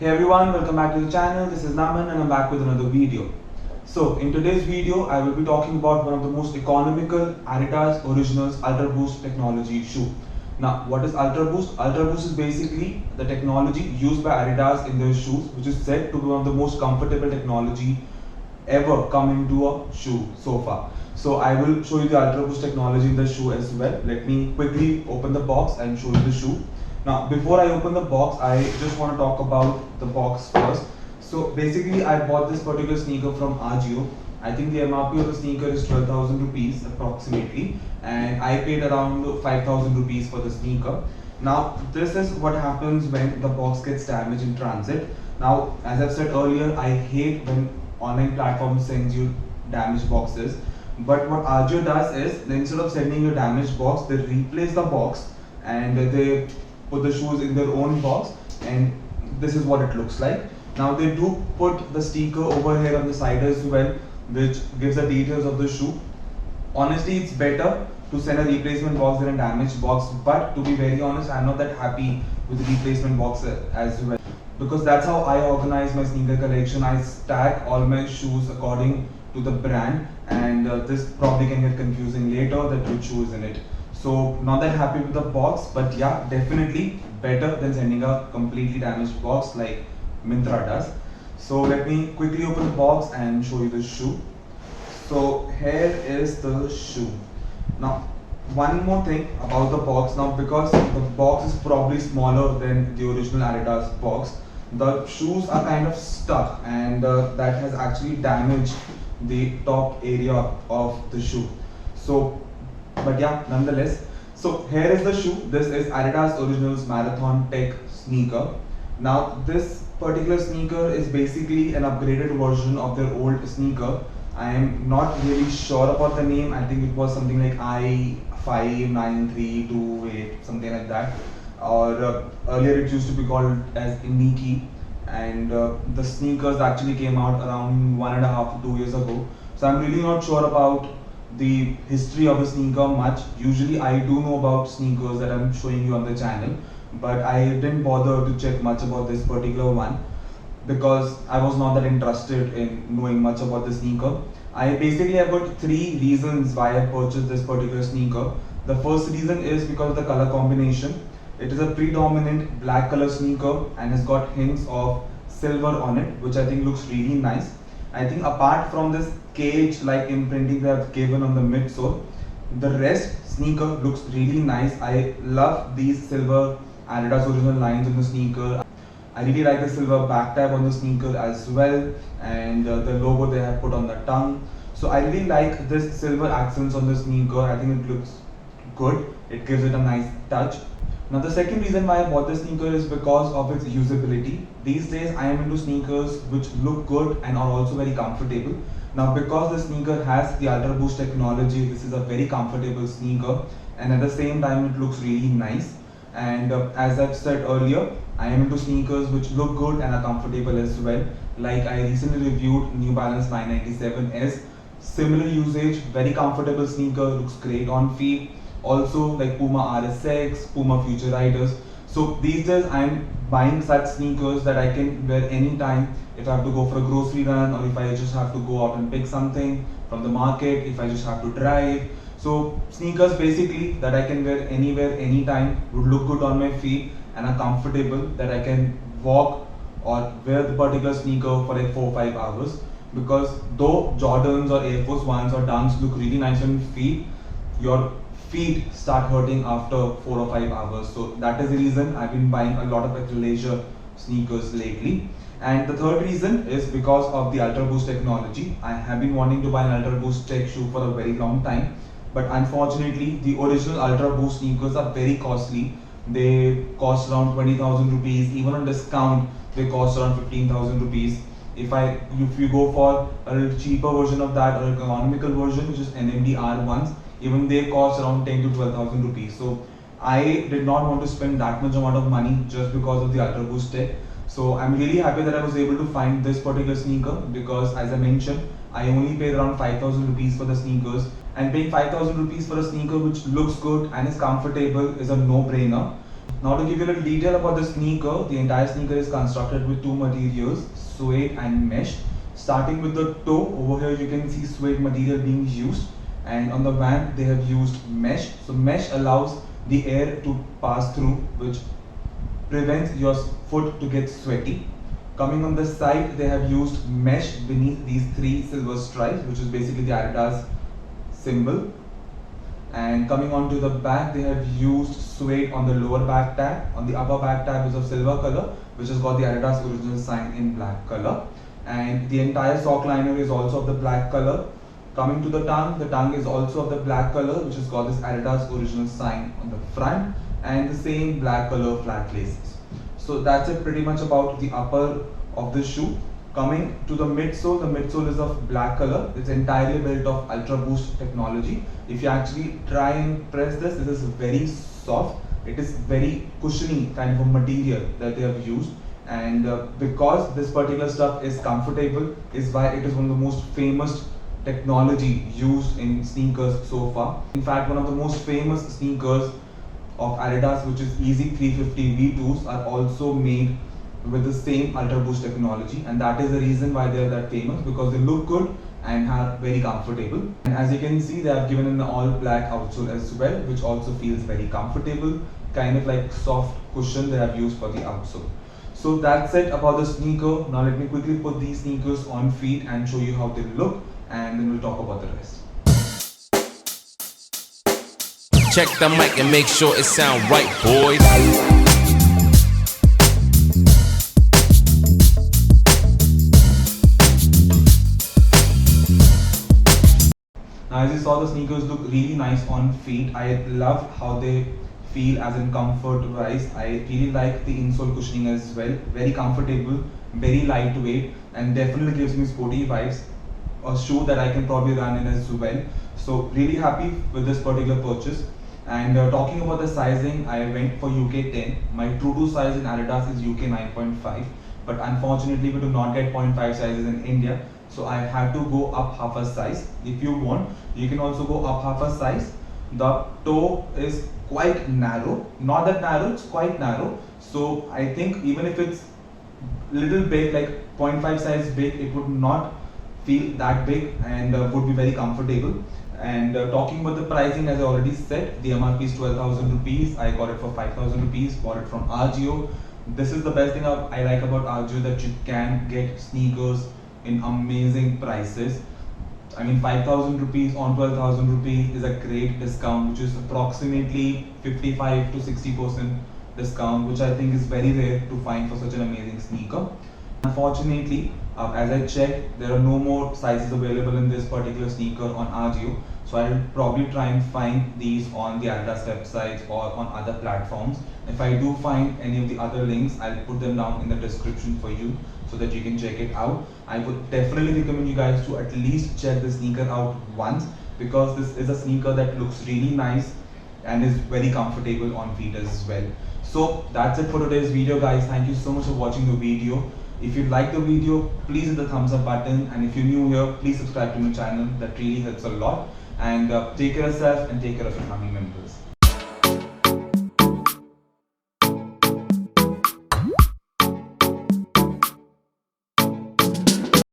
Hey everyone, welcome back to the channel. This is Naman and I'm back with another video. So in today's video, I will be talking about one of the most economical Adidas Originals Ultra Boost technology shoe. Now, what is Ultra Boost? Ultra Boost is basically the technology used by Adidas in their shoes, which is said to be one of the most comfortable technology ever come into a shoe so far. So I will show you the Ultra Boost technology in the shoe as well. Let me quickly open the box and show you the shoe. Now, before I open the box, I just want to talk about the box first. So basically, I bought this particular sneaker from Ajio. I think the MRP of the sneaker is 12,000 rupees approximately, and I paid around 5,000 rupees for the sneaker. Now, this is what happens when the box gets damaged in transit. Now, as I've said earlier, I hate when online platforms sends you damaged boxes. But what Ajio does is, instead of sending you a damaged box, they replace the box and they put the shoes in their own box, and this is what it looks like. Now they do put the sticker over here on the side as well, which gives the details of the shoe. Honestly, it's better to send a replacement box than a damaged box, but to be very honest, I'm not that happy with the replacement box as well, because that's how I organize my sneaker collection. I stack all my shoes according to the brand, and this probably can get confusing later that which shoe is in it. So not that happy with the box, but yeah, definitely better than sending a completely damaged box like Myntra does. So let me quickly open the box and show you the shoe. So here is the shoe. Now, one more thing about the box. Now, because the box is probably smaller than the original Adidas box, the shoes are kind of stuck, and that has actually damaged the top area of the shoe. So, but yeah, nonetheless. So here is the shoe. This is Adidas Originals Marathon Tech sneaker. Now, this particular sneaker is basically an upgraded version of their old sneaker. I am not really sure about the name. I think it was something like I5932, something like that. Or earlier it used to be called as Nike, and the sneakers actually came out around 1.5 to 2 years ago. So I'm really not sure about the history of the sneaker much. Usually I do know about sneakers that I'm showing you on the channel, but I didn't bother to check much about this particular one because I was not that interested in knowing much about the sneaker. I basically have got 3 reasons why I purchased this particular sneaker. The first reason is because of the color combination. It is a predominant black color sneaker and has got hints of silver on it, which I think looks really nice. I think apart from this cage like imprinting they have given on the midsole, the rest sneaker looks really nice. I love these silver Adidas Original lines on the sneaker. I really like the silver back tab on the sneaker as well, and the logo they have put on the tongue. So I really like this silver accents on the sneaker. I think it looks good. It gives it a nice touch. Now the second reason why I bought this sneaker is because of its usability. These days I am into sneakers which look good and are also very comfortable. Now because the sneaker has the Ultra Boost technology, this is a very comfortable sneaker, and at the same time it looks really nice. And as I've said earlier, I am into sneakers which look good and are comfortable as well. Like I recently reviewed New Balance 997S. Similar usage, very comfortable sneaker, looks great on feet. Also like Puma RS6, Puma Future Riders. So these days I'm buying such sneakers that I can wear anytime. If I have to go for a grocery run, or if I just have to go out and pick something from the market, if I just have to drive. So sneakers basically that I can wear anywhere, anytime, would look good on my feet and are comfortable, that I can walk or wear the particular sneaker for like 4 or 5 hours. Because though Jordans or Air Force Ones or Dunks look really nice on your feet, your feet start hurting after 4 or 5 hours. So that is the reason I've been buying a lot of athleisure sneakers lately. And the third reason is because of the Ultra Boost technology. I have been wanting to buy an Ultra Boost tech shoe for a very long time, but unfortunately the original Ultra Boost sneakers are very costly. They cost around 20,000 rupees. Even on discount they cost around 15,000 rupees. If you go for a little cheaper version of that, or an economical version which is NMD R1s, even they cost around 10 to 12,000 rupees. So I did not want to spend that much amount of money just because of the Ultra Boost tech. So I'm really happy that I was able to find this particular sneaker, because as I mentioned, I only paid around 5,000 rupees for the sneakers, and paying 5,000 rupees for a sneaker which looks good and is comfortable is a no-brainer. Now to give you a little detail about the sneaker, the entire sneaker is constructed with two materials, suede and mesh. Starting with the toe, over here you can see suede material being used, and on the vamp they have used mesh. So mesh allows the air to pass through, which prevents your foot to get sweaty. Coming on the side, they have used mesh beneath these three silver stripes, which is basically the Adidas symbol. And coming on to the back, they have used suede on the lower back tab. On the upper back tab is of silver color, which has got the Adidas original sign in black color. And the entire sock liner is also of the black color. Coming to the tongue is also of the black color, which has got this Adidas original sign on the front and the same black color flat laces. So that's it pretty much about the upper of the shoe. Coming to the midsole is of black color. It's entirely built of Ultra Boost technology. If you actually try and press this is very soft. It is very cushiony kind of a material that they have used. And because this particular stuff is comfortable, is why it is one of the most famous technology used in sneakers so far. In fact, one of the most famous sneakers of Adidas, which is Yeezy 350 V2s, are also made with the same Ultra Boost technology, and that is the reason why they are that famous, because they look good and are very comfortable. And as you can see, they have given an all black outsole as well, which also feels very comfortable, kind of like soft cushion they have used for the outsole. So that's it about the sneaker. Now let me quickly put these sneakers on feet and show you how they look, and then we'll talk about the rest. Check the mic and make sure it sound right, boys. Now as you saw, the sneakers look really nice on feet. I love how they feel as in comfort wise. I really like the insole cushioning as well. Very comfortable, very lightweight, and definitely gives me sporty vibes. A shoe that I can probably run in as well. So really happy with this particular purchase. And talking about the sizing, I went for UK 10. My true to size in Adidas is UK 9.5, but unfortunately we do not get 0.5 sizes in India, so I had to go up half a size. If you want, you can also go up half a size. The toe is quite narrow, not that narrow, it's quite narrow. So I think even if it's little big, like 0.5 size big, it would not feel that big and would be very comfortable. And talking about the pricing, as I already said, the MRP is 12,000 rupees. I got it for 5,000 rupees, bought it from Ajio. This is the best thing I like about Ajio, that you can get sneakers in amazing prices. I mean, 5,000 rupees on 12,000 rupees is a great discount, which is approximately 55 to 60% discount, which I think is very rare to find for such an amazing sneaker. Unfortunately, as I checked, there are no more sizes available in this particular sneaker on Ajio. So I'll probably try and find these on the Adidas websites or on other platforms. If I do find any of the other links, I'll put them down in the description for you so that you can check it out. I would definitely recommend you guys to at least check the sneaker out once, because this is a sneaker that looks really nice and is very comfortable on feet as well. So that's it for today's video, guys. Thank you so much for watching the video. If you like the video, please hit the thumbs up button, and if you're new here, please subscribe to my channel. That really helps a lot. And take care of yourself and take care of your family members.